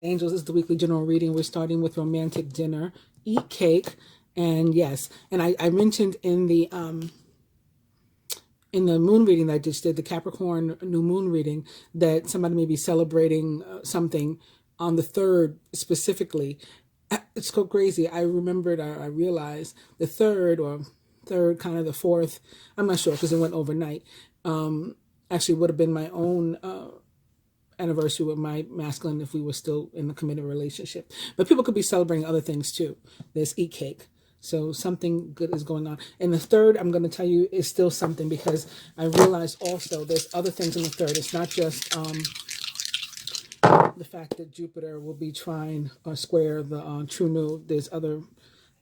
Angels, this is the weekly general reading. We're starting with romantic dinner, eat cake, and yes, and I mentioned in the moon reading that I just did, the Capricorn new moon reading, that somebody may be celebrating something on the 3rd specifically. It's so crazy. I remembered, I realized the 3rd or 3rd, kind of the 4th. I'm not sure because it went overnight. Actually would have been my own anniversary with my masculine if we were still in a committed relationship. But people could be celebrating other things too. There's eat cake. So something good is going on. And the 3rd, I'm going to tell you, is still something, because I realized also there's other things in the 3rd. It's not just the fact that Jupiter will be trine or square the true node. There's other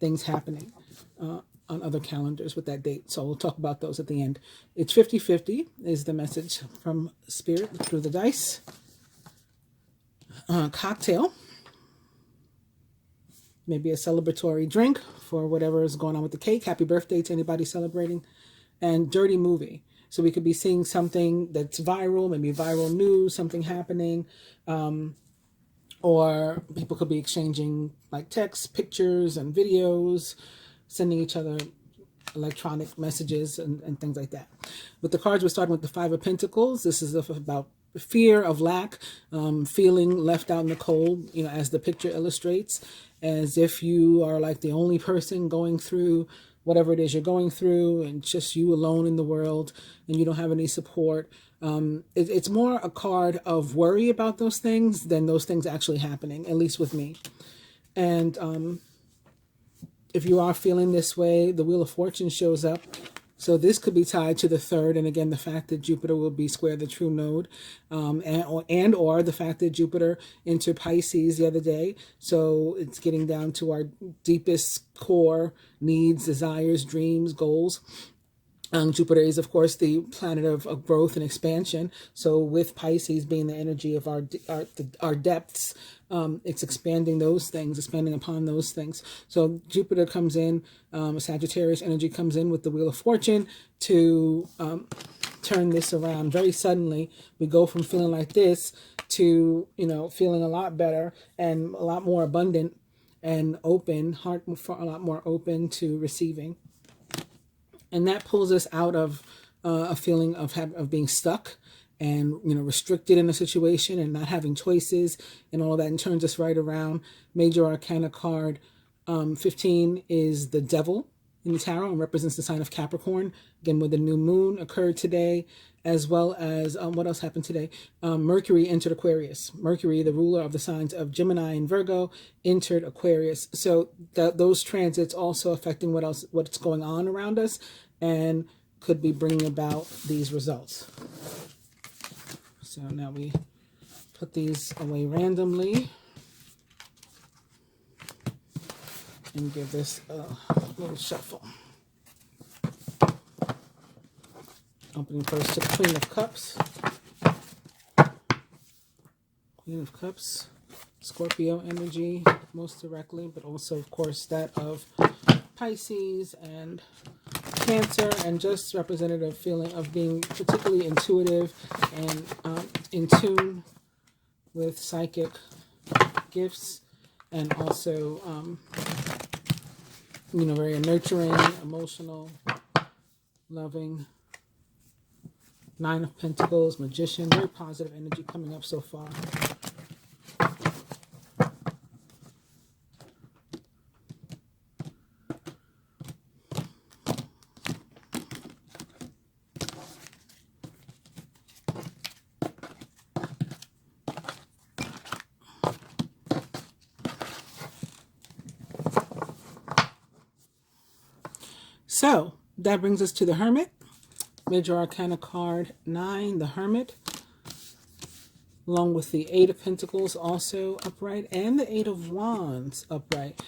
things happening on other calendars with that date. So we'll talk about those at the end. It's 50-50 is the message from Spirit through the dice. Cocktail. Maybe a celebratory drink for whatever is going on with the cake. Happy birthday to anybody celebrating. And dirty movie. So we could be seeing something that's viral, maybe viral news, something happening. Or people could be exchanging like texts, pictures, and videos, sending each other electronic messages and things like that. With the cards, we're starting with the 5 of Pentacles. This is about fear of lack, feeling left out in the cold, you know, as the picture illustrates, as if you are like the only person going through whatever it is you're going through, and just you alone in the world, and you don't have any support. It's more a card of worry about those things than those things actually happening, at least with me. And if you are feeling this way, the Wheel of Fortune shows up. So this could be tied to the 3rd, and again, the fact that Jupiter will be square the true node, and or the fact that Jupiter entered Pisces the other day. So it's getting down to our deepest core needs, desires, dreams, goals. Jupiter is, of course, the planet of growth and expansion. So with Pisces being the energy of our depths, it's expanding those things, expanding upon those things. So Jupiter comes in, Sagittarius energy comes in with the Wheel of Fortune to turn this around very suddenly. We go from feeling like this to, you know, feeling a lot better and a lot more abundant and open, heart a lot more open to receiving. And that pulls us out of a feeling of being stuck and, you know, restricted in a situation and not having choices and all that, and turns us right around. Major Arcana card 15 is the Devil in the tarot and represents the sign of Capricorn. Again, where the new moon occurred today, as well as what else happened today? Mercury entered Aquarius. Mercury, the ruler of the signs of Gemini and Virgo, entered Aquarius. So those transits also affecting what's going on around us, and could be bringing about these results. So now we put these away randomly and give this a little shuffle. Opening first to the Queen of Cups. Queen of Cups, Scorpio energy most directly, but also, of course, that of Pisces and Cancer, and just representative feeling of being particularly intuitive and in tune with psychic gifts, and also, you know, very nurturing, emotional, loving. 9 of Pentacles, Magician, very positive energy coming up so far. So that brings us to the Hermit. Major Arcana card 9, the Hermit, along with the 8 of Pentacles also upright, and the 8 of Wands upright.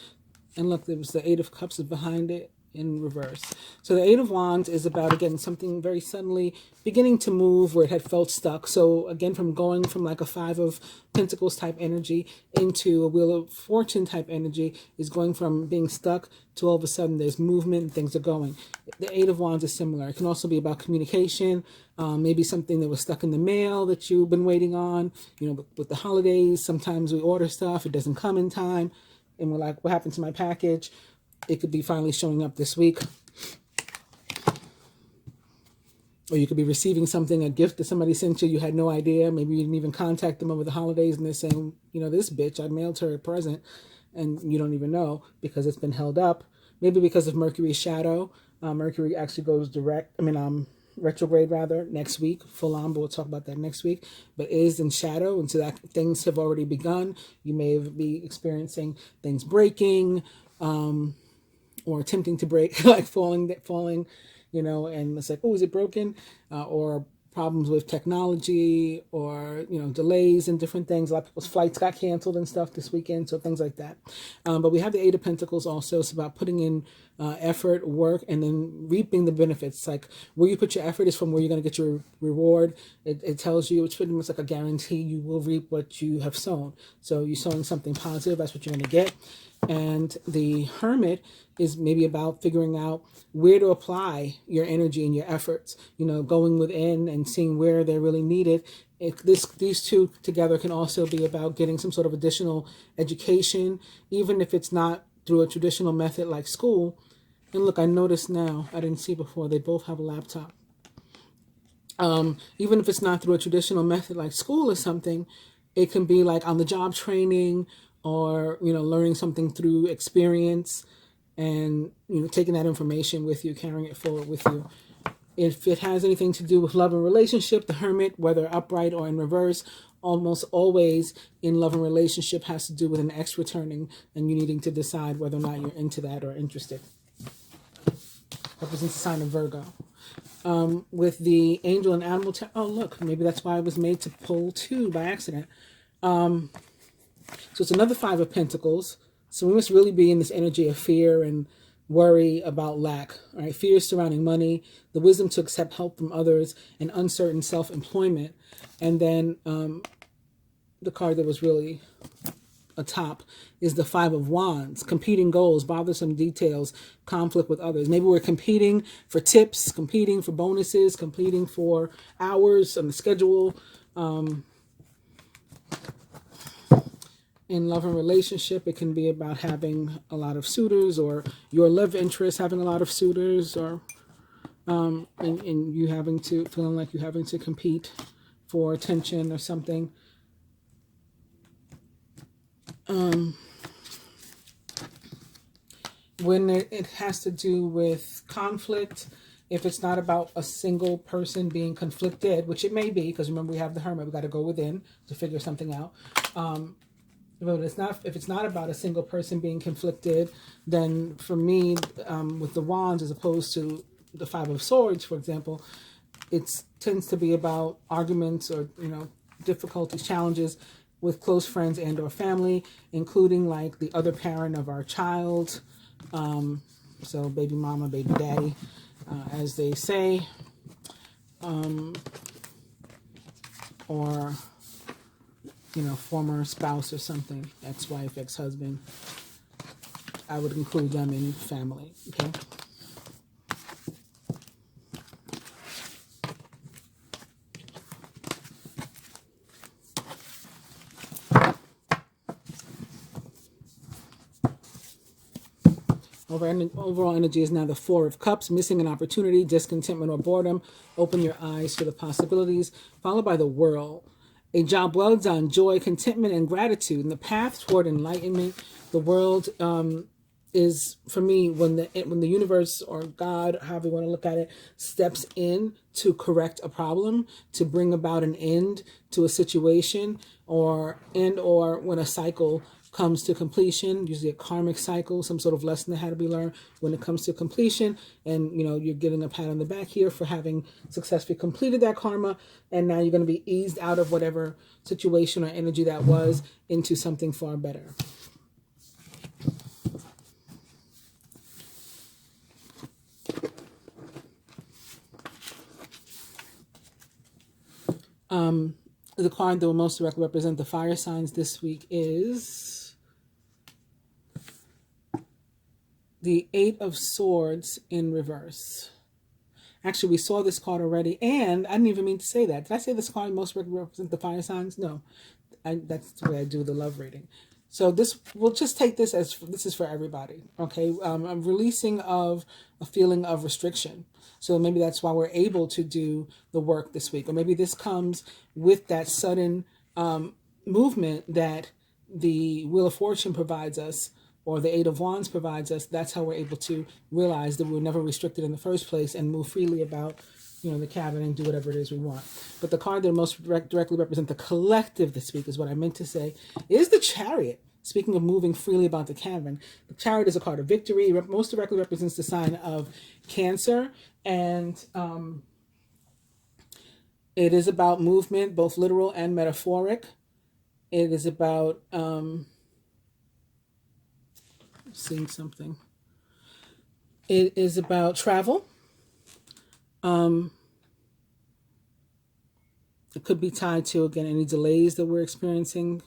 And look, there was the 8 of Cups behind it in reverse. So the Eight of Wands is about, again, something very suddenly beginning to move where it had felt stuck. So again, from going from like a Five of Pentacles type energy into a Wheel of Fortune type energy is going from being stuck to all of a sudden there's movement and things are going. The Eight of Wands is similar. It can also be about communication, maybe something that was stuck in the mail that you've been waiting on. You know, with the holidays, sometimes we order stuff, it doesn't come in time, and we're like, what happened to my package? It could be finally showing up this week. Or you could be receiving something, a gift that somebody sent you, you had no idea. Maybe you didn't even contact them over the holidays, and they're saying, you know, this bitch, I mailed her a present, and you don't even know because it's been held up. Maybe because of Mercury's shadow. Mercury actually goes retrograde rather, next week, full on, but we'll talk about that next week, but is in shadow, and so that things have already begun. You may be experiencing things breaking, or attempting to break, like falling, you know, and it's like, oh, is it broken? Or problems with technology, or, you know, delays and different things. A lot of people's flights got canceled and stuff this weekend, so things like that. But we have the Eight of Pentacles also. It's about putting in effort, work, and then reaping the benefits. Like where you put your effort is from where you're going to get your reward. It tells you, it's pretty much like a guarantee you will reap what you have sown. So you're sowing something positive, that's what you're going to get. And the Hermit is maybe about figuring out where to apply your energy and your efforts, you know, going within and seeing where they're really needed. These two together can also be about getting some sort of additional education, even if it's not through a traditional method like school. And look, I noticed now, I didn't see before, they both have a laptop. Even if it's not through a traditional method like school or something, it can be like on the job training, or, you know, learning something through experience, and, you know, taking that information with you, carrying it forward with you. If it has anything to do with love and relationship, the Hermit, whether upright or in reverse, almost always in love and relationship has to do with an ex returning, and you needing to decide whether or not you're into that or interested. Represents the sign of Virgo. With the Angel and Animal, oh look, maybe that's why I was made to pull two by accident. So it's another Five of Pentacles. So we must really be in this energy of fear and worry about lack. All right, fear surrounding money, the wisdom to accept help from others, and uncertain self-employment. And then the card that was really atop is the Five of Wands, competing goals, bothersome details, conflict with others. Maybe we're competing for tips, competing for bonuses, competing for hours on the schedule. In love and relationship, it can be about having a lot of suitors, or your love interest having a lot of suitors, or and you feeling like you having to compete for attention or something. When it has to do with conflict, if it's not about a single person being conflicted, which it may be, because remember we have the Hermit, we got to go within to figure something out. But if it's not about a single person being conflicted, then for me, with the Wands, as opposed to the Five of Swords, for example, it tends to be about arguments or, you know, difficulties, challenges with close friends and or family, including like the other parent of our child. So baby mama, baby daddy, as they say, or, you know, former spouse or something, ex-wife, ex-husband. I would include them in family, okay? Overall energy is now the Four of Cups, missing an opportunity, discontentment or boredom. Open your eyes to the possibilities, followed by the Whirl. A job well done, joy, contentment, and gratitude. In the path toward enlightenment, the world is, for me, when the universe or God, however you want to look at it, steps in to correct a problem, to bring about an end to a situation, or when a cycle comes to completion, usually a karmic cycle, some sort of lesson that had to be learned when it comes to completion. And, you know, you're getting a pat on the back here for having successfully completed that karma. And now you're going to be eased out of whatever situation or energy that was into something far better. The card that will most directly represent the fire signs this week is the Eight of Swords in reverse. Actually, we saw this card already, and I didn't even mean to say that. Did I say this card most represents the fire signs? No, that's the way I do the love reading. So this, we'll just take this as, this is for everybody, okay? I'm releasing of a feeling of restriction. So maybe that's why we're able to do the work this week. Or maybe this comes with that sudden movement that the Wheel of Fortune provides us, or the Eight of Wands provides us. That's how we're able to realize that we were never restricted in the first place and move freely about, you know, the cabin and do whatever it is we want. But the card that most directly represents the collective this week is what I meant to say, is the Chariot. Speaking of moving freely about the cabin, the Chariot is a card of victory. It most directly represents the sign of Cancer. And it is about movement, both literal and metaphoric. It is about... seeing something. It is about travel. It could be tied to, again, any delays that we're experiencing.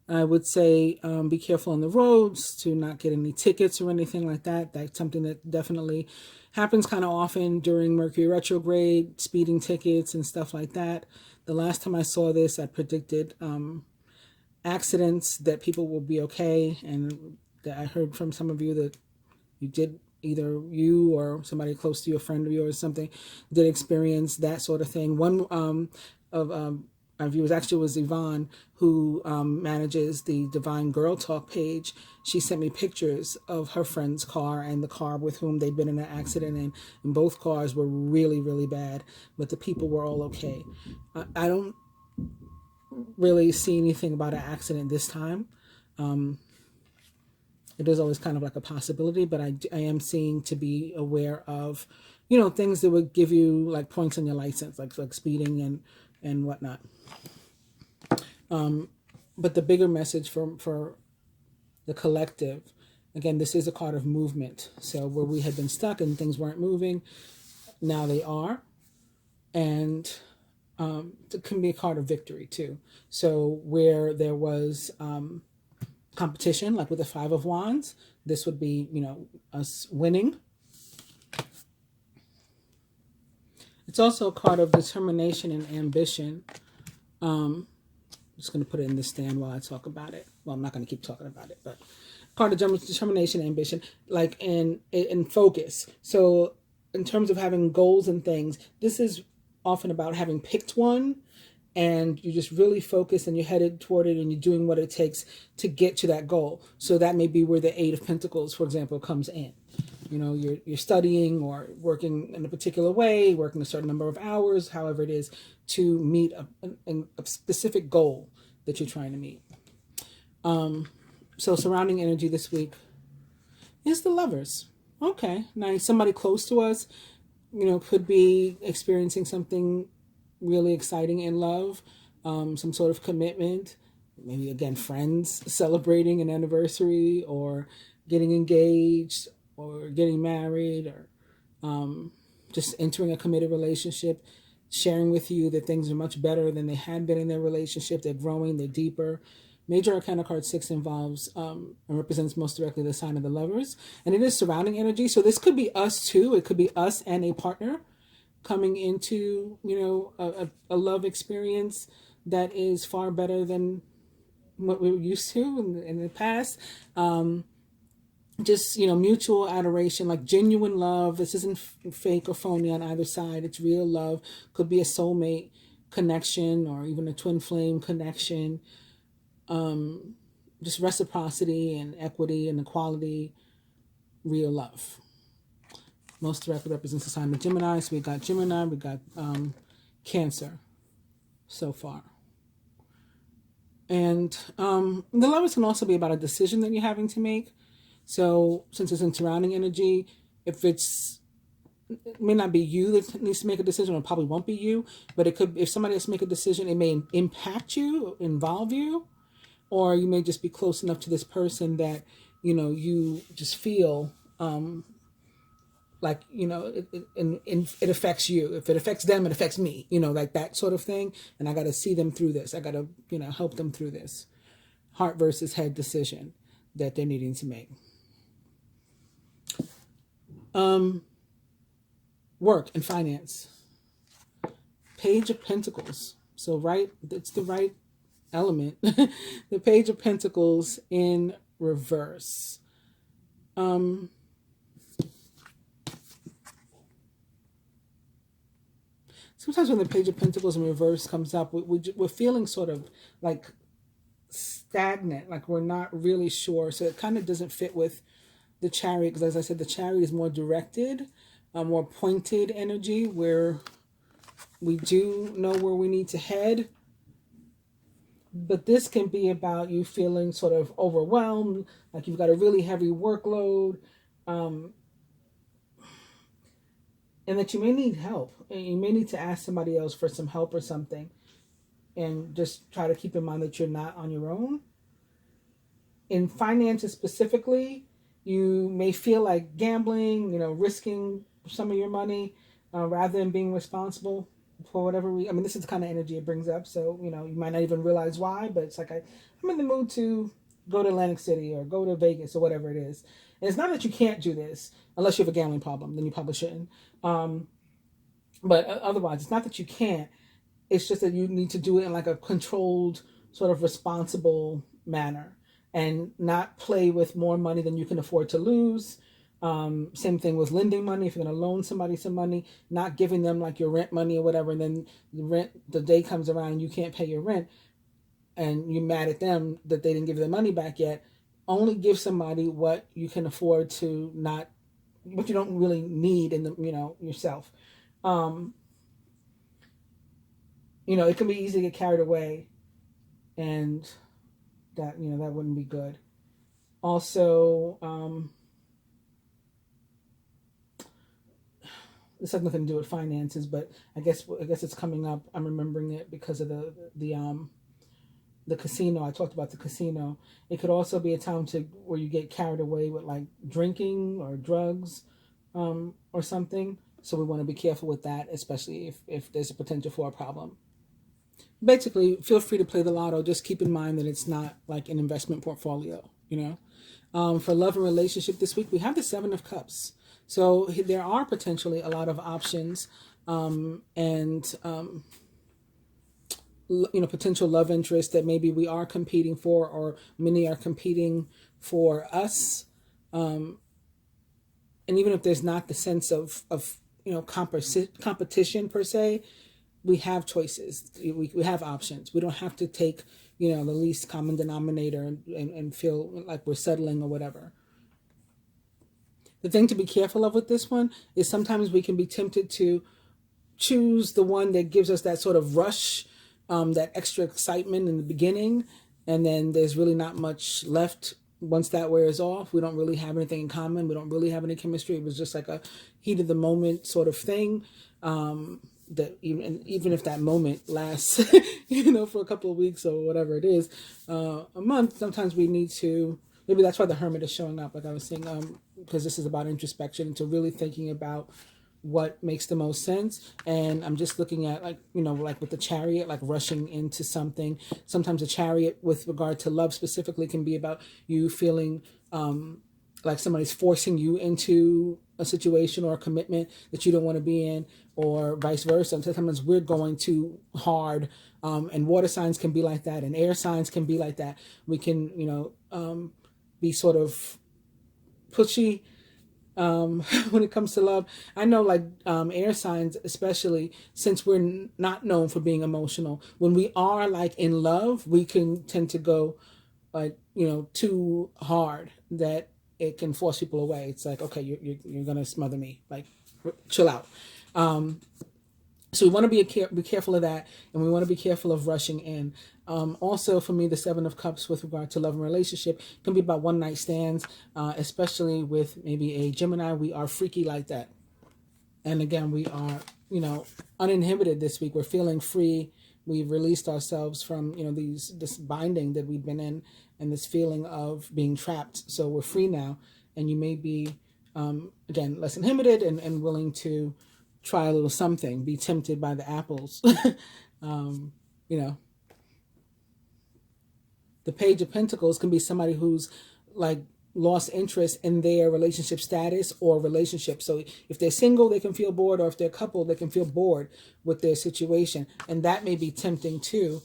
I would say be careful on the roads to not get any tickets or anything like that. That's something that definitely happens kind of often during Mercury retrograde, speeding tickets and stuff like that. The last time I saw this, I predicted accidents, that people will be okay, and that I heard from some of you that you did, either you or somebody close to you, a friend of yours or something, did experience that sort of thing. One of our viewers, actually was Yvonne, who manages the Divine Girl Talk page. She sent me pictures of her friend's car and the car with whom they'd been in an accident, and both cars were really, really bad, but the people were all okay. I don't really see anything about an accident this time. It is always kind of like a possibility, but I am seeing to be aware of, you know, things that would give you like points on your license, like speeding and whatnot. But the bigger message for the collective, again, this is a card of movement. So where we had been stuck and things weren't moving, now they are. And it can be a card of victory too. So where there was competition, like with the Five of Wands, this would be, you know, us winning. It's also a card of determination and ambition. I'm just going to put it in the stand while I talk about it. Well, I'm not going to keep talking about it, but card of determination and ambition, like in focus. So in terms of having goals and things, this is often about having picked one and you just really focus and you're headed toward it and you're doing what it takes to get to that goal. So that may be where the Eight of Pentacles, for example, comes in. You know, you're studying or working in a particular way, working a certain number of hours, however it is, to meet a specific goal that you're trying to meet. So surrounding energy this week is the Lovers. Okay, nice. Somebody close to us, you know, could be experiencing something really exciting in love, some sort of commitment, maybe again, friends celebrating an anniversary or getting engaged or getting married, or just entering a committed relationship, sharing with you that things are much better than they had been in their relationship. They're growing, they're deeper. Major Arcana card 6 involves and represents most directly the sign of the Lovers, and it is surrounding energy. So this could be us too. It could be us and a partner coming into, you know, a love experience that is far better than what we were used to in the past. Just, you know, mutual adoration, like genuine love. This isn't fake or phony on either side. It's real love. Could be a soulmate connection or even a twin flame connection. Just reciprocity and equity and equality, real love. Most directly represents the sign of Gemini. So we got Gemini, we got Cancer so far. And the Lovers can also be about a decision that you're having to make. So since it's in surrounding energy, it may not be you that needs to make a decision, or it probably won't be you, but it could, if somebody else make a decision, it may impact you, involve you, or you may just be close enough to this person that, you know, you just feel like, you know, it affects you. If it affects them, it affects me, you know, like that sort of thing. And I got to see them through this. I got to, you know, help them through this heart versus head decision that they're needing to make. Work and finance. Page of Pentacles. So it's the right element. The Page of Pentacles in reverse. Sometimes when the Page of Pentacles in reverse comes up, we're feeling sort of like stagnant, like we're not really sure. So it kind of doesn't fit with the Chariot, because as I said, the Chariot is more directed, more pointed energy, where we do know where we need to head. But this can be about you feeling sort of overwhelmed, like you've got a really heavy workload, and that you may need help. And you may need to ask somebody else for some help or something. And just try to keep in mind that you're not on your own. In finances specifically, you may feel like gambling, you know, risking some of your money rather than being responsible for whatever reason. I mean, this is the kind of energy it brings up. So, you know, you might not even realize why, but it's like, I'm in the mood to go to Atlantic City or go to Vegas or whatever it is. And it's not that you can't do this unless you have a gambling problem, then you probably shouldn't. But otherwise, it's not that you can't. It's just that you need to do it in like a controlled, sort of responsible manner and not play with more money than you can afford to lose. Same thing with lending money. If you're going to loan somebody some money, not giving them like your rent money or whatever, and then the day comes around and you can't pay your rent and you're mad at them that they didn't give their money back yet. Only give somebody what you can afford to, not what you don't really need in the, you know, yourself. You know, it can be easy to get carried away, and that, you know, that wouldn't be good. Also, this has nothing to do with finances, but I guess it's coming up. I'm remembering it because of the casino. I talked about the casino. It could also be a time where you get carried away with like drinking or drugs, or something. So we want to be careful with that, especially if there's a potential for a problem. Basically, feel free to play the lotto. Just keep in mind that it's not like an investment portfolio, you know. For love and relationship this week, we have the Seven of Cups. So there are potentially a lot of options, and you know, potential love interest that maybe we are competing for, or many are competing for us. And even if there's not the sense of you know, competition per se, we have choices. We have options. We don't have to take, you know, the least common denominator and feel like we're settling or whatever. The thing to be careful of with this one is sometimes we can be tempted to choose the one that gives us that sort of rush, that extra excitement in the beginning, and then there's really not much left once that wears off. We don't really have anything in common. We don't really have any chemistry. It was just like a heat of the moment sort of thing. That even if that moment lasts, you know, for a couple of weeks or whatever it is, a month, sometimes we need to, maybe that's why the Hermit is showing up, like I was saying, because this is about introspection, into really thinking about what makes the most sense. And I'm just looking at, like, you know, like with the Chariot, like rushing into something. Sometimes a Chariot with regard to love specifically can be about you feeling like somebody's forcing you into a situation or a commitment that you don't want to be in, or vice versa. Sometimes we're going too hard, and water signs can be like that, and air signs can be like that. We can, you know, be sort of pushy when it comes to love. I know, like, air signs, especially since we're not known for being emotional, when we are like in love, we can tend to go like, you know, too hard, that it can force people away. It's like, okay, you're gonna smother me, like, chill out. So we want to be careful of that, and we want to be careful of rushing in. Also, for me, the Seven of Cups with regard to love and relationship can be about one night stands, especially with maybe a Gemini. We are freaky like that. And again, we are, you know, uninhibited this week. We're feeling free. We've released ourselves from, you know, this binding that we've been in, and this feeling of being trapped. So we're free now, and you may be again, less inhibited and willing to try a little something, be tempted by the apples. You know, the Page of Pentacles can be somebody who's like lost interest in their relationship status or relationship. So if they're single, they can feel bored, or if they're coupled, they can feel bored with their situation. And that may be tempting too,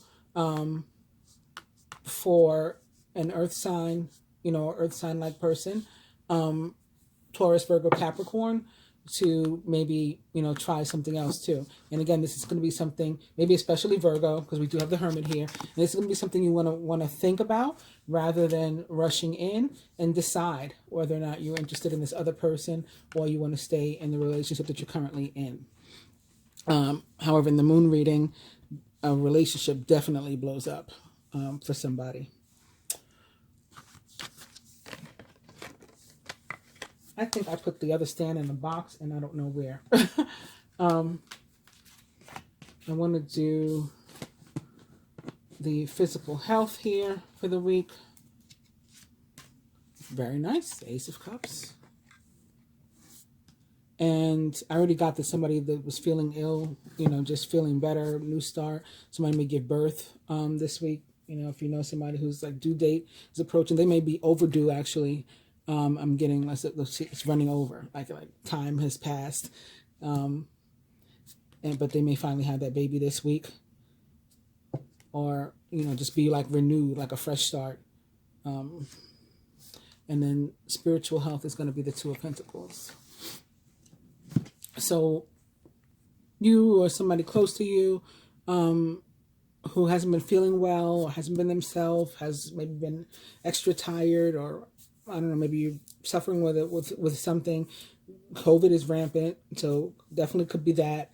for an earth sign, you know, earth sign like person, Taurus, Virgo, Capricorn, to maybe, you know, try something else too. And again, this is going to be something, maybe especially Virgo, because we do have the Hermit here. And this is going to be something you want to think about rather than rushing in, and decide whether or not you're interested in this other person or you want to stay in the relationship that you're currently in. However, in the moon reading, a relationship definitely blows up for somebody. I think I put the other stand in the box and I don't know where. I want to do the physical health here for the week. Very nice. Ace of Cups. And I already got to somebody that was feeling ill, you know, just feeling better, new start. Somebody may give birth this week. You know, if you know somebody who's like due date is approaching, they may be overdue actually. I'm getting, it's running over, like time has passed. But they may finally have that baby this week. Or, you know, just be like renewed, like a fresh start. And then spiritual health is going to be the Two of Pentacles. So you or somebody close to you who hasn't been feeling well or hasn't been themselves, has maybe been extra tired, or I don't know, maybe you're suffering with it, with something. COVID is rampant, so definitely could be that.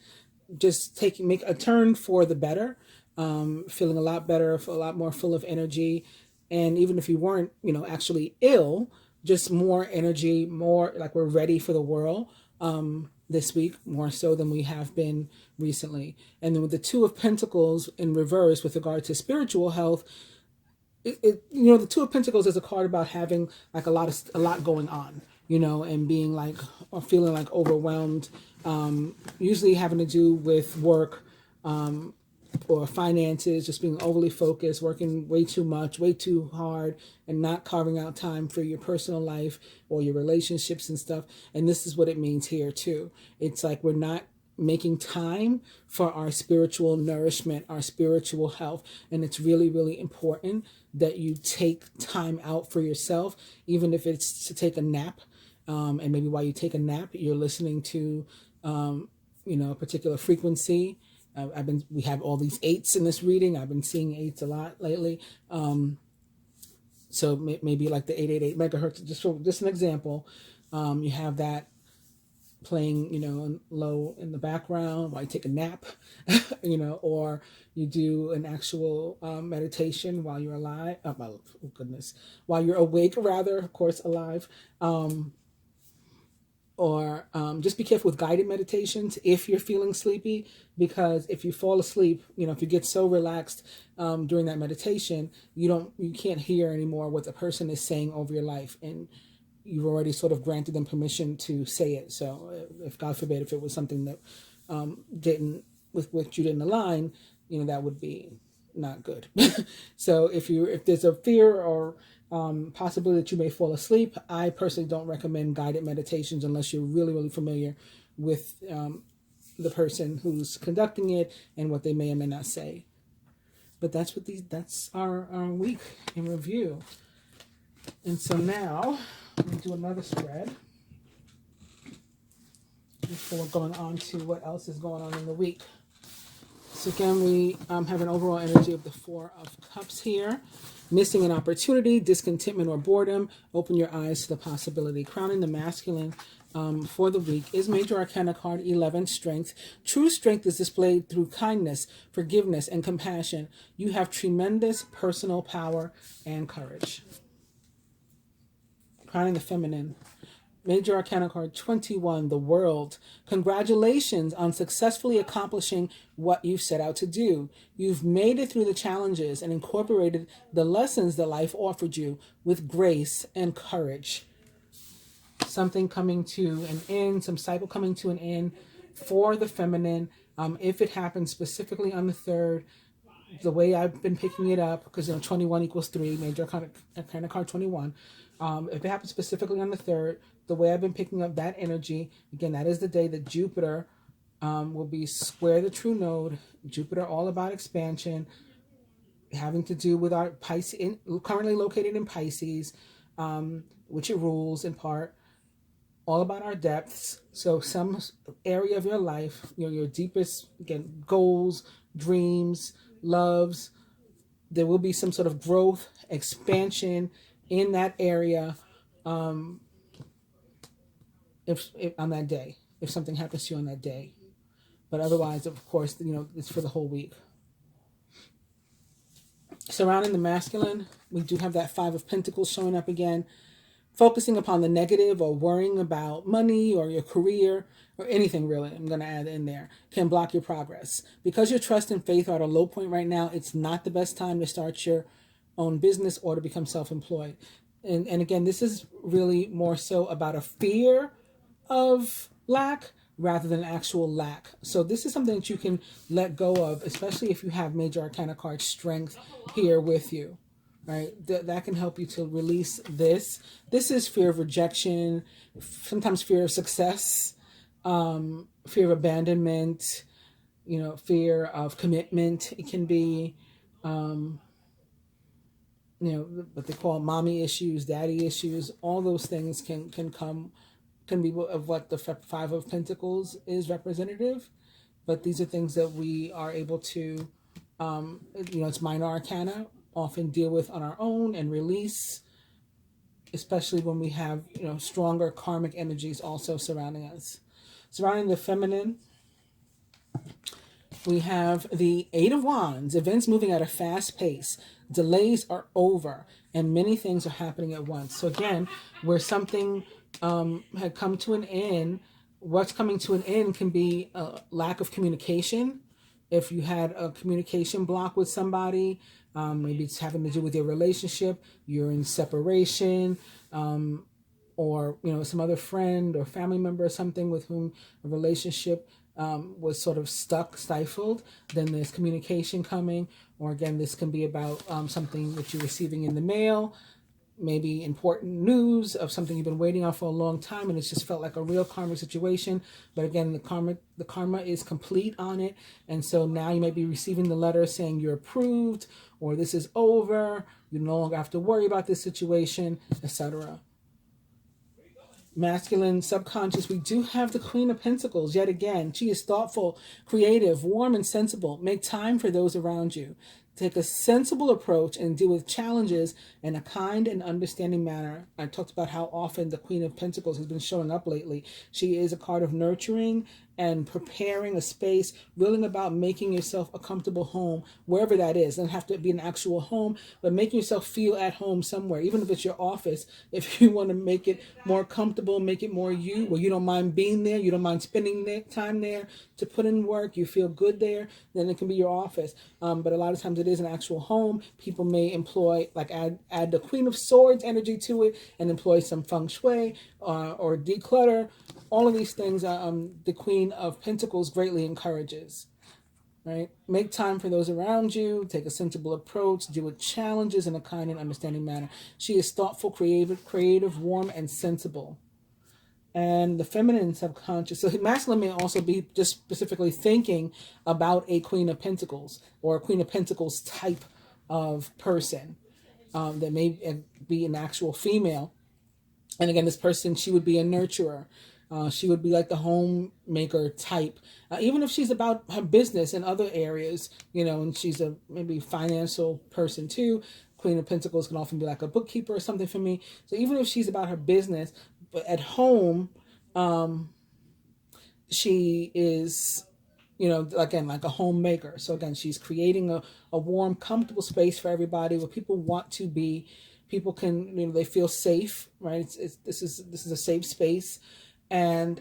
Just make a turn for the better, feeling a lot better, a lot more full of energy. And even if you weren't, you know, actually ill, just more energy, more like we're ready for the world this week, more so than we have been recently. And then with the Two of Pentacles in reverse with regard to spiritual health, you know, the Two of Pentacles is a card about having like a lot going on, you know, and being like, or feeling like overwhelmed, usually having to do with work, or finances, just being overly focused, working way too much, way too hard, and not carving out time for your personal life or your relationships and stuff. And this is what it means here too. It's like we're not making time for our spiritual nourishment, our spiritual health. And it's really, really important that you take time out for yourself, even if it's to take a nap. And maybe while you take a nap, you're listening to, you know, a particular frequency. We have all these 8s in this reading. I've been seeing 8s a lot lately. So maybe like the 888 megahertz, just an example. You have that playing, you know, low in the background while you take a nap, you know, or you do an actual meditation while you're alive. Oh goodness, while you're awake, rather, of course, alive. Or just be careful with guided meditations if you're feeling sleepy, because if you fall asleep, you know, if you get so relaxed during that meditation, you can't hear anymore what the person is saying over your life, and you've already sort of granted them permission to say it. So if God forbid, if it was something that with which you didn't align, you know, that would be not good. So if there's a fear or possibility that you may fall asleep, I personally don't recommend guided meditations unless you're really, really familiar with the person who's conducting it and what they may or may not say. But that's our week in review. And so now we'll do another spread before going on to what else is going on in the week. So again, we have an overall energy of the Four of Cups here. Missing an opportunity, discontentment, or boredom. Open your eyes to the possibility. Crowning the masculine for the week is Major Arcana card 11, Strength. True strength is displayed through kindness, forgiveness, and compassion. You have tremendous personal power and courage. Crowning the feminine. Major Arcana card 21, the World. Congratulations on successfully accomplishing what you've set out to do. You've made it through the challenges and incorporated the lessons that life offered you with grace and courage. something coming to an end, some cycle coming to an end for the feminine. If it happens specifically on the 3rd, the way I've been picking it up, because 21 equals 3, major kind of card 21. If it happens specifically on the 3rd, the way I've been picking up that energy, again, that is the day that Jupiter will be square the true node. Jupiter, all about expansion, having to do with our Pisces, currently located in Pisces, which it rules in part, all about our depths. So some area of your life, your deepest, again, goals, dreams, loves, there will be some sort of growth, expansion in that area, if on that day, if something happens to you on that day. But otherwise, of course, it's for the whole week. Surrounding the masculine, we do have that 5 of Pentacles showing up again. Focusing upon the negative or worrying about money or your career or anything really, I'm going to add in there, can block your progress. Because your trust and faith are at a low point right now, it's not the best time to start your own business or to become self-employed. And again, this is really more so about a fear of lack rather than actual lack. So this is something that you can let go of, especially if you have major arcana card strength here with you. Right, that can help you to release this. This is fear of rejection, sometimes fear of success, fear of abandonment, fear of commitment. It can be, what they call mommy issues, daddy issues. All those things can be of what the 5 of Pentacles is representative. But these are things that we are able to, it's minor arcana, often deal with on our own and release, especially when we have stronger karmic energies also surrounding us. Surrounding the feminine, we have the 8 of Wands, events moving at a fast pace, delays are over, and many things are happening at once. So again, where something had come to an end, what's coming to an end can be a lack of communication. If you had a communication block with somebody, maybe it's having to do with your relationship, you're in separation, or some other friend or family member or something with whom a relationship was sort of stuck, stifled, then there's communication coming. Or again, this can be about something that you're receiving in the mail, maybe important news of something you've been waiting on for a long time, and it's just felt like a real karmic situation. But again, the karma is complete on it, and so now you might be receiving the letter saying you're approved, or this is over, you no longer have to worry about this situation, etc. Masculine subconscious, we do have the Queen of Pentacles yet again. She is thoughtful, creative, warm, and sensible. Make time for those around you. Take a sensible approach and deal with challenges in a kind and understanding manner. I talked about how often the Queen of Pentacles has been showing up lately. She is a card of nurturing and preparing a space, really about making yourself a comfortable home, wherever that is. It doesn't have to be an actual home, but making yourself feel at home somewhere, even if it's your office. If you want to make it more comfortable, make it more you, where you don't mind being there, you don't mind spending time there to put in work, you feel good there, then it can be your office. But a lot of times it is an actual home. People may employ, like add the Queen of Swords energy to it and employ some feng shui or declutter. All of these things the Queen of Pentacles greatly encourages. Right? Make time for those around you. Take a sensible approach. Deal with challenges in a kind and understanding manner. She is thoughtful, creative, warm, and sensible. And the feminine subconscious. So masculine may also be just specifically thinking about a Queen of Pentacles or a Queen of Pentacles type of person that may be an actual female. And again, this person, she would be a nurturer. She would be like the homemaker type, even if she's about her business in other areas, and she's a maybe financial person too. Queen of Pentacles can often be like a bookkeeper or something for me. So even if she's about her business, but at home, she is, again, like a homemaker. So again, she's creating a warm, comfortable space for everybody where people want to be. People can, they feel safe, right? This is a safe space. And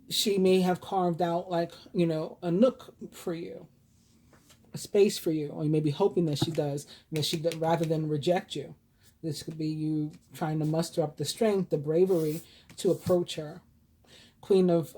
she may have carved out like, a nook for you, a space for you, or you may be hoping that she does, rather than reject you. This could be you trying to muster up the strength, the bravery to approach her. Queen of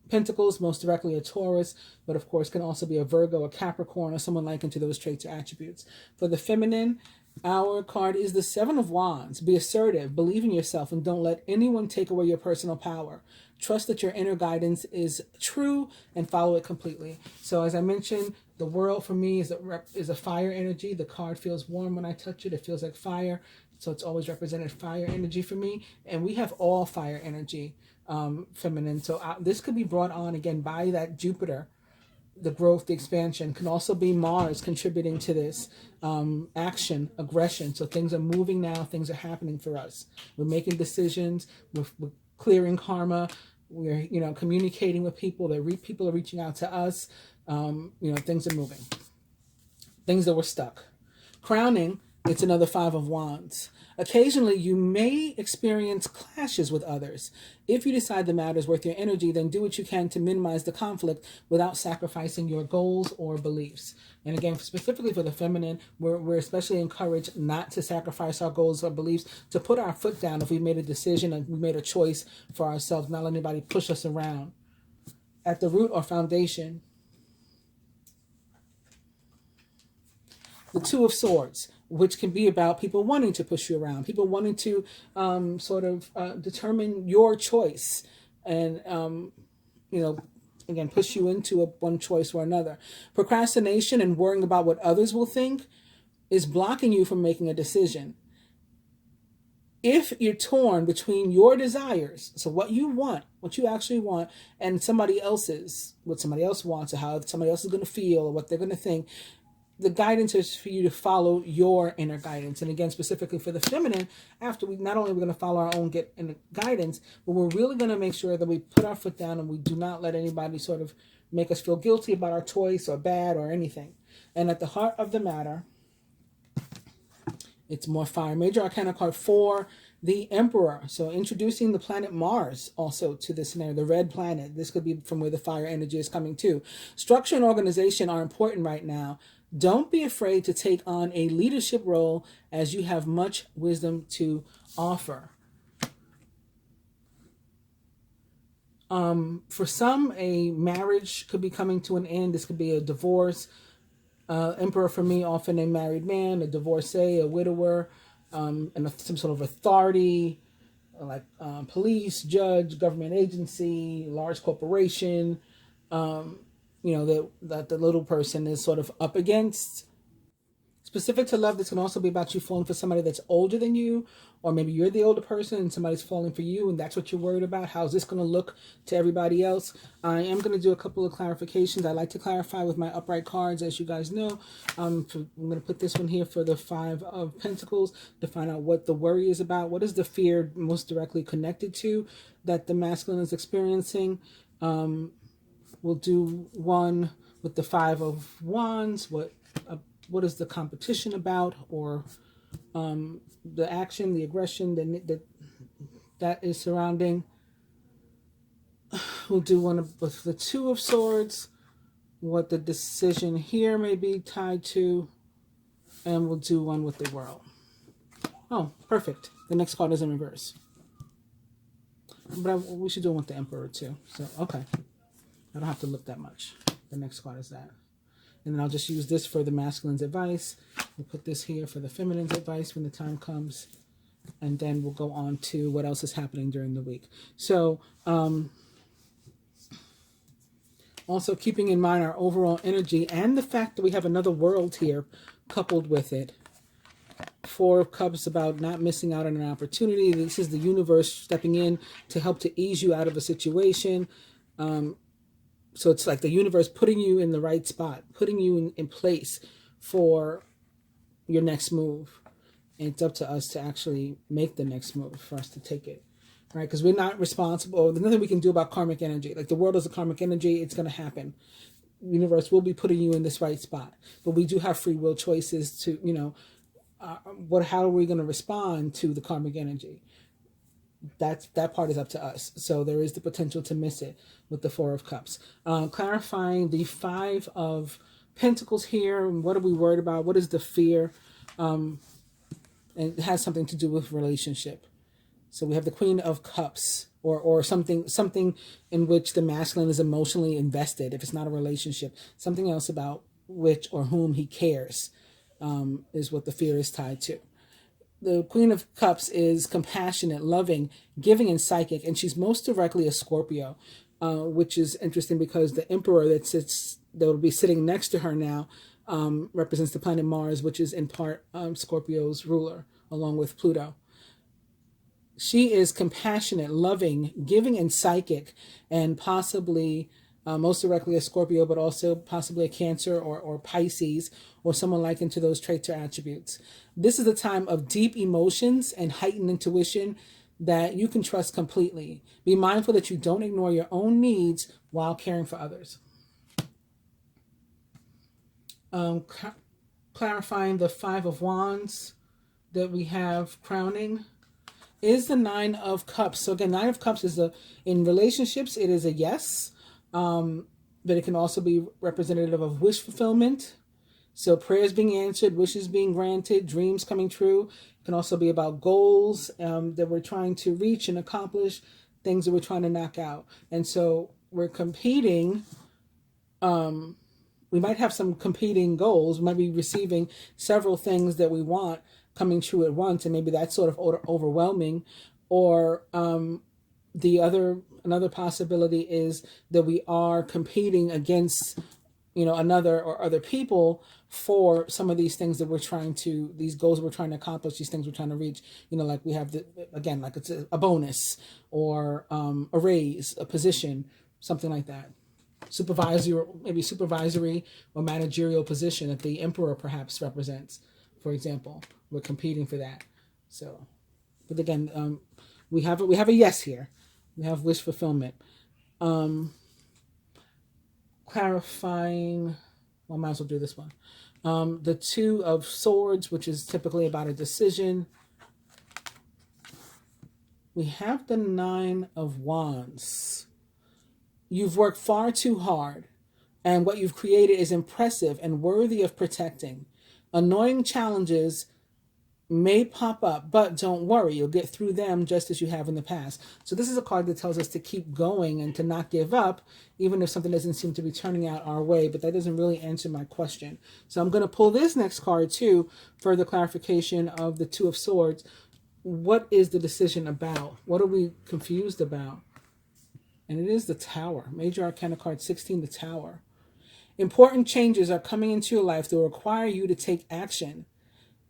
Pentacles, most directly a Taurus, but of course can also be a Virgo, a Capricorn, or someone like into those traits or attributes. For the feminine, our card is the Seven of Wands. Be assertive, believe in yourself, and don't let anyone take away your personal power. Trust that your inner guidance is true and follow it completely. So as I mentioned, the world for me is a fire energy. The card feels warm when I touch it. It feels like fire. So it's always represented fire energy for me. And we have all fire energy, feminine. So this could be brought on again by that Jupiter. The growth, the expansion can also be Mars contributing to this action, aggression. So things are moving now. Things are happening for us. We're making decisions. We're clearing karma. We're, communicating with people. People are reaching out to us. Things are moving. Things that were stuck. Crowning, it's another Five of Wands. Occasionally, you may experience clashes with others. If you decide the matter is worth your energy, then do what you can to minimize the conflict without sacrificing your goals or beliefs. And again, specifically for the feminine, we're especially encouraged not to sacrifice our goals or beliefs, to put our foot down if we made a decision and we made a choice for ourselves, not let anybody push us around. At the root or foundation, the Two of Swords, which can be about people wanting to push you around, people wanting to determine your choice and, again, push you into one choice or another. Procrastination and worrying about what others will think is blocking you from making a decision. If you're torn between your desires, so what you want, what you actually want, and somebody else's, what somebody else wants, or how somebody else is going to feel, or what they're going to think, the guidance is for you to follow your inner guidance. And again, specifically for the feminine, after not only are we going to follow our own inner guidance, but we're really going to make sure that we put our foot down and we do not let anybody sort of make us feel guilty about our choice or bad or anything. And at the heart of the matter, it's more fire. Major Arcana card 4, the Emperor. So introducing the planet Mars also to this scenario, the red planet. This could be from where the fire energy is coming to. Structure and organization are important right now. Don't be afraid to take on a leadership role as you have much wisdom to offer. For some, a marriage could be coming to an end. This could be a divorce. Emperor for me, often a married man, a divorcee, a widower, and some sort of authority, like police, judge, government agency, large corporation, that the little person is sort of up against. Specific to love, this can also be about you falling for somebody that's older than you, or maybe you're the older person and somebody's falling for you, and that's what you're worried about. How's this going to look to everybody else? I am going to do a couple of clarifications. I like to clarify with my upright cards, as you guys know. I'm going to put this one here for the Five of Pentacles to find out what the worry is about. What is the fear most directly connected to that the masculine is experiencing? We'll do one with the Five of Wands. What is the competition about, or the action, the aggression that is surrounding. We'll do one with the Two of Swords, what the decision here may be tied to, and we'll do one with the World. Oh, perfect. The next card is in reverse. But we should do one with the Emperor too. So, okay. I don't have to look that much. The next card is that. And then I'll just use this for the masculine's advice. We'll put this here for the feminine's advice when the time comes. And then we'll go on to what else is happening during the week. So, also keeping in mind our overall energy and the fact that we have another world here coupled with it. Four of Cups about not missing out on an opportunity. This is the universe stepping in to help to ease you out of a situation. So it's like the universe putting you in the right spot, putting you in place for your next move. And it's up to us to actually make the next move, for us to take it, right? Because we're not responsible. There's nothing we can do about karmic energy. Like the world is a karmic energy. It's going to happen. The universe will be putting you in this right spot. But we do have free will choices to, how are we going to respond to the karmic energy? That part is up to us. So there is the potential to miss it with the Four of Cups. Clarifying the Five of Pentacles here. What are we worried about? What is the fear? And And it has something to do with relationship. So we have the Queen of Cups, or something in which the masculine is emotionally invested. If it's not a relationship, something else about which or whom he cares is what the fear is tied to. The Queen of Cups is compassionate, loving, giving, and psychic, and she's most directly a Scorpio, which is interesting because the Emperor that will be sitting next to her now represents the planet Mars, which is in part Scorpio's ruler, along with Pluto. She is compassionate, loving, giving, and psychic, and possibly most directly a Scorpio, but also possibly a Cancer or Pisces, or someone likened to those traits or attributes. This is a time of deep emotions and heightened intuition that you can trust completely. Be mindful that you don't ignore your own needs while caring for others. Clarifying the Five of Wands that we have crowning is the Nine of Cups. So again, Nine of Cups is in relationships, it is a yes, but it can also be representative of wish fulfillment. So prayers being answered, wishes being granted, dreams coming true. It can also be about goals that we're trying to reach and accomplish, things that we're trying to knock out. And so we're competing. We might have some competing goals. We might be receiving several things that we want coming true at once, and maybe that's sort of overwhelming. Or another possibility is that we are competing against another or other people for some of these things that we're trying to, these goals we're trying to accomplish, these things we're trying to reach. Like we have like it's a bonus or a raise, a position, something like that. Supervisory or managerial position that the Emperor perhaps represents, for example. We're competing for that. So, but again, we have a yes here. We have wish fulfillment. Clarifying. Well, I might as well do this one. The Two of Swords, which is typically about a decision. We have the Nine of Wands. You've worked far too hard, and what you've created is impressive and worthy of protecting. Annoying challenges may pop up, but don't worry, you'll get through them just as you have in the past. So this is a card that tells us to keep going and to not give up, even if something doesn't seem to be turning out our way, but that doesn't really answer my question. So I'm going to pull this next card too, for the clarification of the Two of Swords. What is the decision about? What are we confused about? And it is the Tower. Major Arcana card 16, the Tower. Important changes are coming into your life that will require you to take action.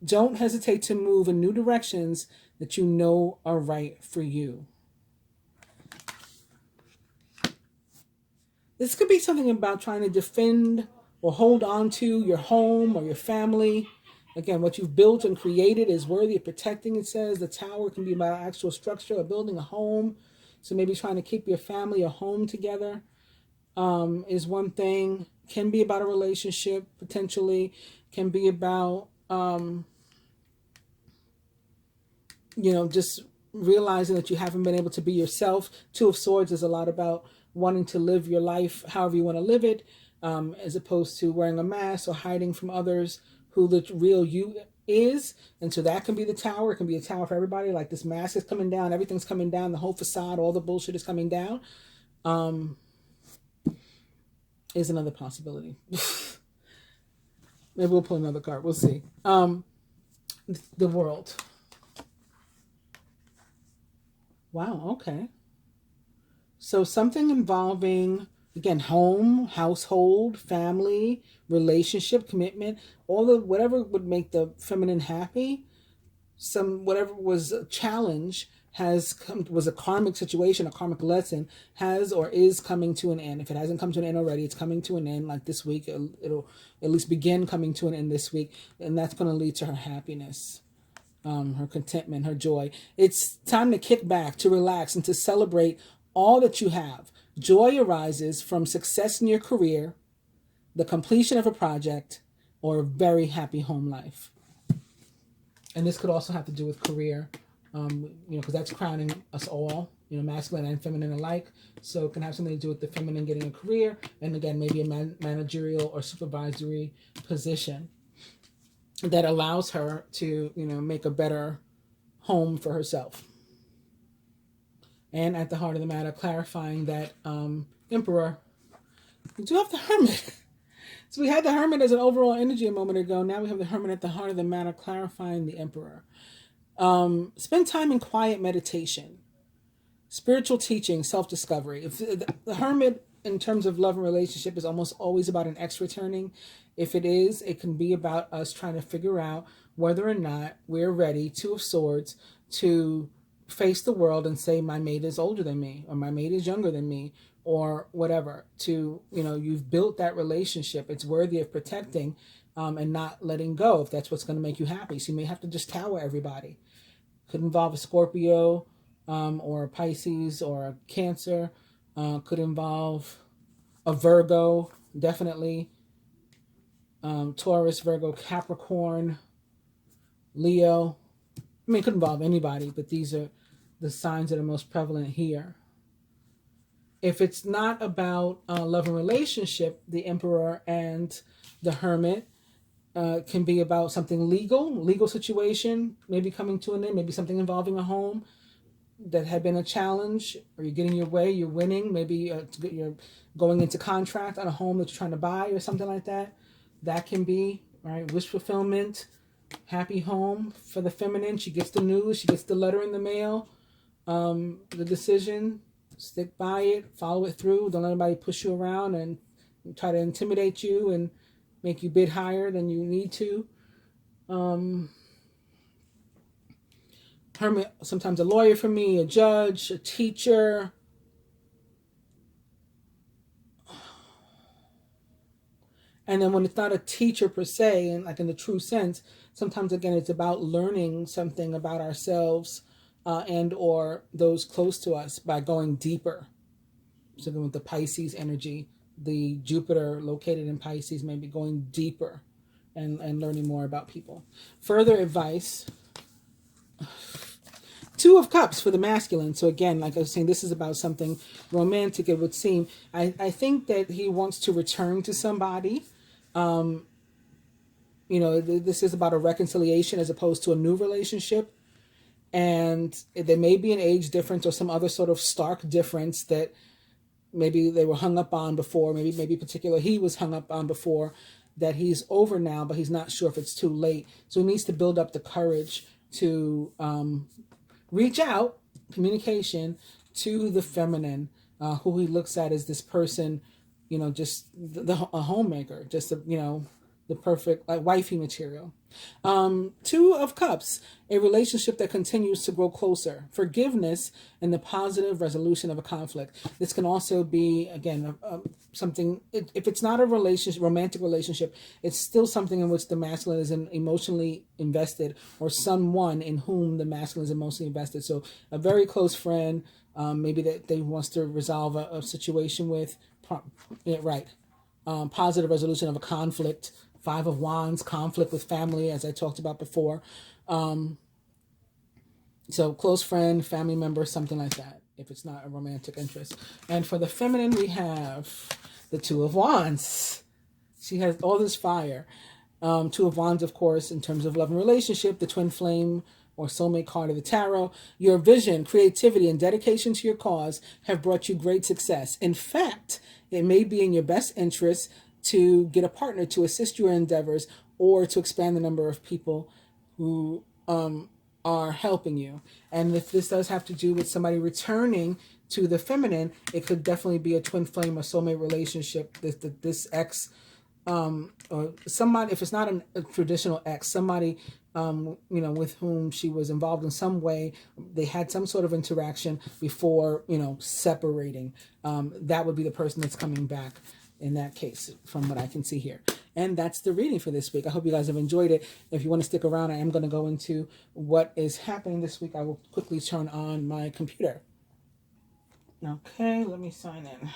Don't hesitate to move in new directions that you know are right for you. This could be something about trying to defend or hold on to your home or your family. Again, what you've built and created is worthy of protecting, it says. The Tower can be about actual structure or building a home. So maybe trying to keep your family or home together is one thing. Can be about a relationship, potentially. Can be about, just realizing that you haven't been able to be yourself. Two of Swords is a lot about wanting to live your life however you want to live it, as opposed to wearing a mask or hiding from others who the real you is. And so that can be the Tower. It can be a tower for everybody. Like this mask is coming down, everything's coming down, the whole facade, all the bullshit is coming down. Is another possibility. Maybe we'll pull another card. We'll see. The World. Wow, okay. So something involving, again, home, household, family, relationship, commitment, whatever would make the feminine happy, whatever was a challenge was a karmic situation, a karmic lesson, has or is coming to an end. If it hasn't come to an end already, it's coming to an end. Like this week, it'll at least begin coming to an end this week, and that's going to lead to her happiness, her contentment, her joy. It's time to kick back, to relax, and to celebrate all that you have. Joy arises from success in your career, the completion of a project, or a very happy home life. And this could also have to do with career, because that's crowning us all, masculine and feminine alike. So it can have something to do with the feminine getting a career, and again, maybe a managerial or supervisory position. that allows her to, make a better home for herself. And at the heart of the matter, clarifying that Emperor, we do have the Hermit. So we had the Hermit as an overall energy a moment ago. Now we have the Hermit at the heart of the matter, clarifying the Emperor. Spend time in quiet meditation, spiritual teaching, self-discovery. If the Hermit, in terms of love and relationship, is almost always about an ex returning. If it is, it can be about us trying to figure out whether or not we're ready, Two of Swords, to face the world and say, my mate is older than me, or my mate is younger than me, or whatever. To, you've built that relationship. It's worthy of protecting and not letting go, if that's what's going to make you happy. So you may have to just tower everybody. Could involve a Scorpio or a Pisces or a Cancer. Could involve a Virgo, definitely. Taurus, Virgo, Capricorn, Leo. I mean, it could involve anybody, but these are the signs that are most prevalent here. If it's not about love and relationship, the Emperor and the Hermit can be about something legal situation, maybe coming to an end, maybe something involving a home that had been a challenge, or you're getting your way, you're winning, maybe you're going into contract on a home that you're trying to buy or something like that. That can be, right, wish fulfillment, happy home. For the feminine, she gets the news, she gets the letter in the mail, the decision, stick by it, follow it through. Don't let anybody push you around and try to intimidate you and make you bid higher than you need to. Hermit, sometimes a lawyer for me, a judge, a teacher. And then when it's not a teacher per se, and like in the true sense, sometimes again it's about learning something about ourselves and or those close to us by going deeper. So with the Pisces energy, the Jupiter located in Pisces may be going deeper and learning more about people. Further advice. Two of Cups for the masculine. So again, like I was saying, this is about something romantic, it would seem. I think that he wants to return to somebody. This is about a reconciliation as opposed to a new relationship. And there may be an age difference or some other sort of stark difference that maybe they were hung up on before. Maybe particular he was hung up on before, that he's over now, but he's not sure if it's too late. So he needs to build up the courage to reach out, communication, to the feminine, who he looks at as this person, just a homemaker, just the perfect, like, wifey material. Two of Cups, a relationship that continues to grow closer, forgiveness, and the positive resolution of a conflict. This can also be, again, something, if it's not a romantic relationship, it's still something in which the masculine is emotionally invested, or someone in whom the masculine is emotionally invested. So a very close friend, maybe that they wants to resolve a situation with, positive resolution of a conflict. Five of Wands, conflict with family, as I talked about before. So close friend, family member, something like that, if it's not a romantic interest. And for the feminine, we have the Two of Wands. She has all this fire. Two of Wands, of course, in terms of love and relationship, the twin flame or soulmate card of the tarot. Your vision, creativity, and dedication to your cause have brought you great success. In fact, it may be in your best interest to get a partner to assist your endeavors, or to expand the number of people who are helping you. And if this does have to do with somebody returning to the feminine, it could definitely be a twin flame or soulmate relationship. This ex, or somebody, if it's not a traditional ex, somebody with whom she was involved in some way, they had some sort of interaction before separating. That would be the person that's coming back in that case, from what I can see here. And that's the reading for this week. I hope you guys have enjoyed it. If you want to stick around, I am going to go into what is happening this week. I will quickly turn on my computer. Okay, let me sign in.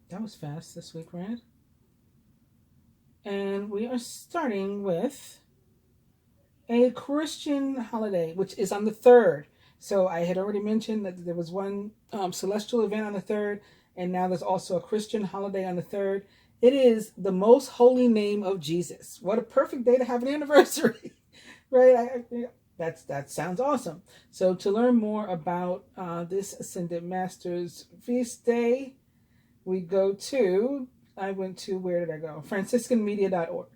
That was fast this week, right? And we are starting with a Christian holiday, which is on the 3rd. So I had already mentioned that there was one celestial event on the 3rd, and now there's also a Christian holiday on the 3rd. It is the most holy name of Jesus. What a perfect day to have an anniversary, right? That sounds awesome. So to learn more about this Ascended Masters feast day, we go to, where did I go? FranciscanMedia.org.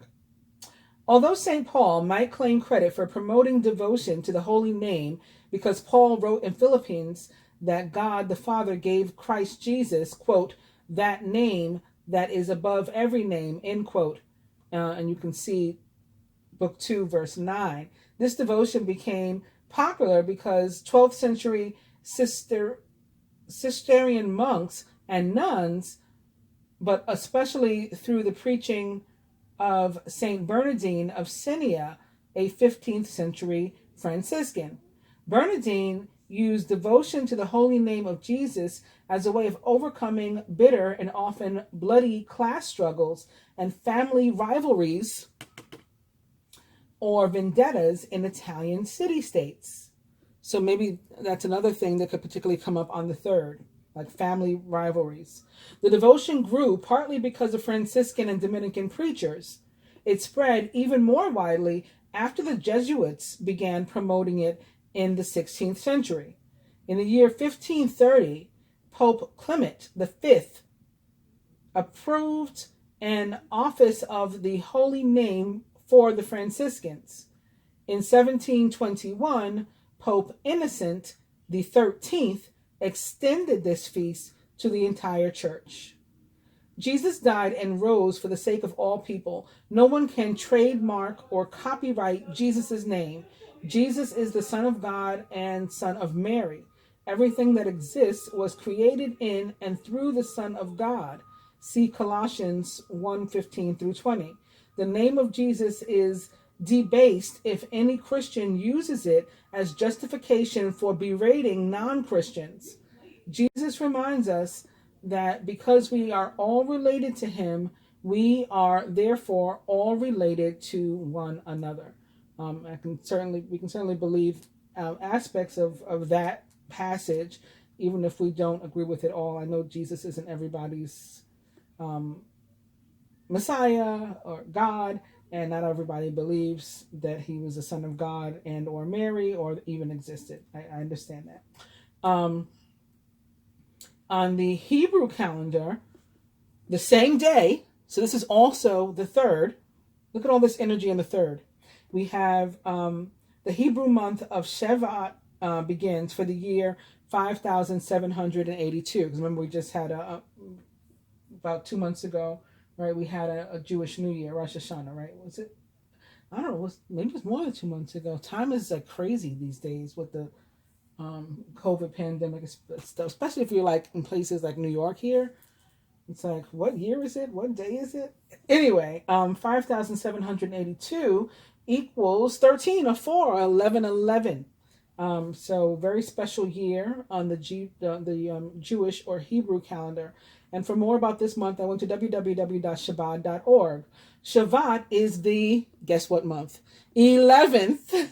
Although St. Paul might claim credit for promoting devotion to the holy name because Paul wrote in Philippians that God the Father gave Christ Jesus, quote, that name that is above every name, end quote. And you can see book 2, verse 9. This devotion became popular because 12th century Cistercian monks and nuns, but especially through the preaching of Saint Bernardine of Siena, a 15th century Franciscan. Bernardine used devotion to the holy name of Jesus as a way of overcoming bitter and often bloody class struggles and family rivalries or vendettas in Italian city-states. So maybe that's another thing that could particularly come up on the 3rd, like family rivalries. The devotion grew partly because of Franciscan and Dominican preachers. It spread even more widely after the Jesuits began promoting it in the 16th century. In the year 1530, Pope Clement V approved an office of the Holy Name for the Franciscans. In 1721, Pope Innocent XIII extended this feast to the entire church. Jesus died and rose for the sake of all people. No one can trademark or copyright Jesus' name. Jesus is the Son of God and Son of Mary. Everything that exists was created in and through the Son of God. See Colossians 1:15 through 20. The name of Jesus is debased if any Christian uses it as justification for berating non-Christians. Jesus reminds us that because we are all related to him, we are therefore all related to one another. We can certainly believe aspects of that passage, even if we don't agree with it all. I know Jesus isn't everybody's Messiah or God, and not everybody believes that he was the Son of God and or Mary or even existed. I understand that. On the Hebrew calendar, the same day, so this is also the 3rd. Look at all this energy in the 3rd. We have the Hebrew month of Shevat begins for the year 5782. Because remember, we just had about 2 months ago, right? We had a Jewish New Year, Rosh Hashanah, right? Was it? I don't know. Maybe it was more than 2 months ago. Time is like crazy these days with the COVID pandemic, especially if you're like in places like New York here. It's like, what year is it? What day is it? Anyway, 5782 equals 13 or 4 or 1111. So very special year on the Jewish or Hebrew calendar. And for more about this month, I went to www.shabbat.org. Shabbat is the, guess what month? 11th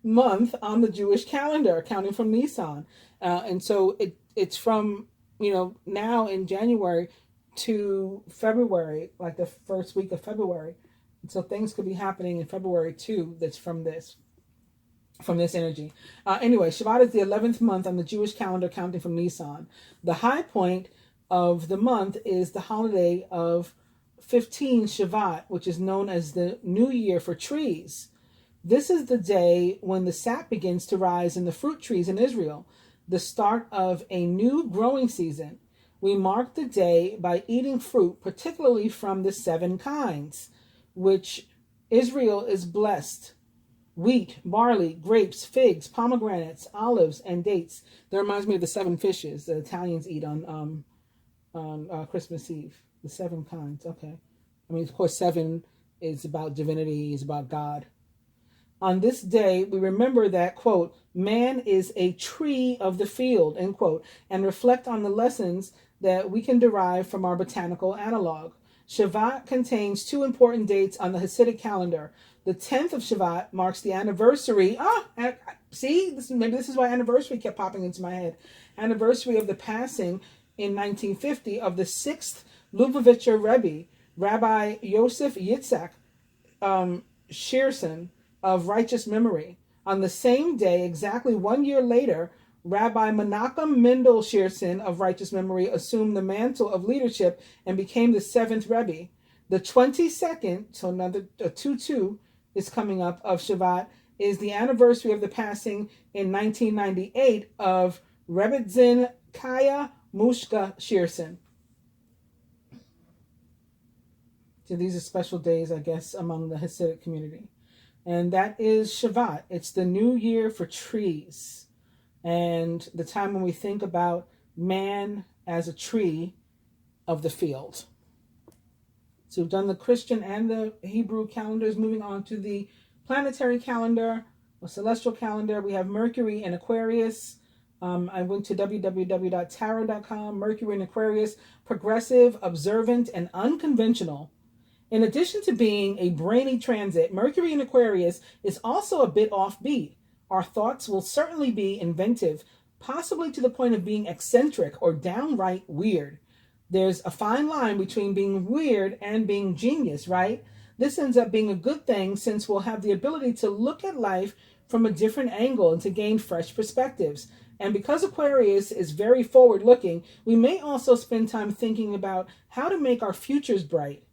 month on the Jewish calendar, counting from Nisan. And so it's from, now in January to February, like the first week of February. And so things could be happening in February too that's from this energy. Anyway, Shabbat is the 11th month on the Jewish calendar, counting from Nisan. The high point of the month is the holiday of 15 Shabbat, which is known as the New Year for trees. This is the day when the sap begins to rise in the fruit trees in Israel, the start of a new growing season. We mark the day by eating fruit, particularly from the 7 kinds, which Israel is blessed: wheat, barley, grapes, figs, pomegranates, olives, and dates. That reminds me of the 7 fishes the Italians eat on Christmas Eve. The 7 kinds. Okay. I mean, of course, 7 is about divinity, is about God. On this day, we remember that, quote, man is a tree of the field, end quote, and reflect on the lessons that we can derive from our botanical analog. Shabbat contains 2 important dates on the Hasidic calendar. The 10th of Shabbat marks the anniversary. See, this is why anniversary kept popping into my head. Anniversary of the passing in 1950 of the 6th Lubavitcher Rebbe, Rabbi Yosef Yitzhak Shearson of righteous memory. On the same day, exactly 1 year later, Rabbi Menachem Mendel Shearson of righteous memory assumed the mantle of leadership and became the 7th Rebbe. The 22nd, so another 2-2 is coming up, of Shevat, is the anniversary of the passing in 1998 of Rebbetzin Kaya Mushka Shearson. So these are special days, I guess, among the Hasidic community. And that is Shevat. It's the new year for trees. And the time when we think about man as a tree of the field. So we've done the Christian and the Hebrew calendars. Moving on to the planetary calendar or celestial calendar. We have Mercury and Aquarius. I went to www.tarot.com. Mercury and Aquarius, progressive, observant, and unconventional. In addition to being a brainy transit, Mercury in Aquarius is also a bit offbeat. Our thoughts will certainly be inventive, possibly to the point of being eccentric or downright weird. There's a fine line between being weird and being genius, right? This ends up being a good thing since we'll have the ability to look at life from a different angle and to gain fresh perspectives. And because Aquarius is very forward-looking, we may also spend time thinking about how to make our futures bright.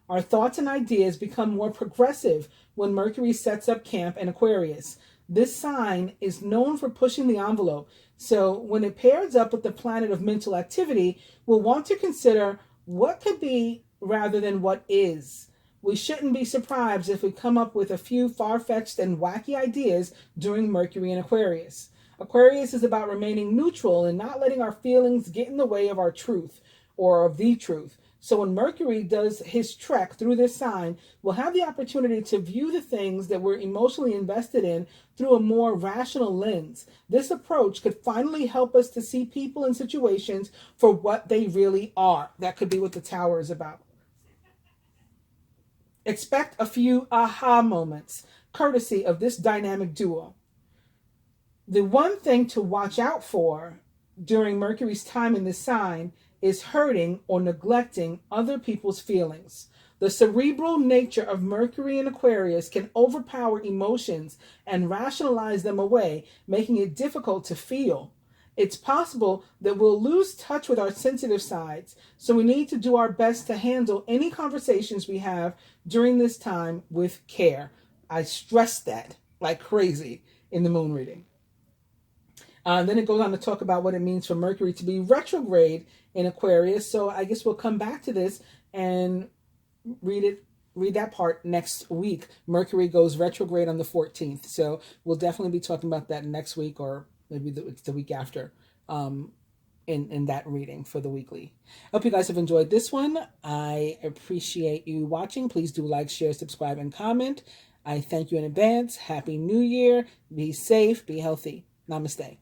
Our thoughts and ideas become more progressive when Mercury sets up camp in Aquarius. This sign is known for pushing the envelope, so when it pairs up with the planet of mental activity, we'll want to consider what could be rather than what is. We shouldn't be surprised if we come up with a few far-fetched and wacky ideas during Mercury in Aquarius. Aquarius is about remaining neutral and not letting our feelings get in the way of our truth or of the truth. So when Mercury does his trek through this sign, we'll have the opportunity to view the things that we're emotionally invested in through a more rational lens. This approach could finally help us to see people and situations for what they really are. That could be what the Tower is about. Expect a few aha moments, courtesy of this dynamic duo. The one thing to watch out for during Mercury's time in this sign is hurting or neglecting other people's feelings. The cerebral nature of Mercury in Aquarius can overpower emotions and rationalize them away, making it difficult to feel. It's possible that we'll lose touch with our sensitive sides, so we need to do our best to handle any conversations we have during this time with care. I stress that like crazy in the moon reading. Then it goes on to talk about what it means for Mercury to be retrograde in Aquarius. So I guess we'll come back to this and read that part next week. Mercury goes retrograde on the 14th. So we'll definitely be talking about that next week, or maybe it's the week after, in that reading for the weekly. I hope you guys have enjoyed this one. I appreciate you watching. Please do like, share, subscribe, and comment. I thank you in advance. Happy New Year. Be safe. Be healthy. Namaste.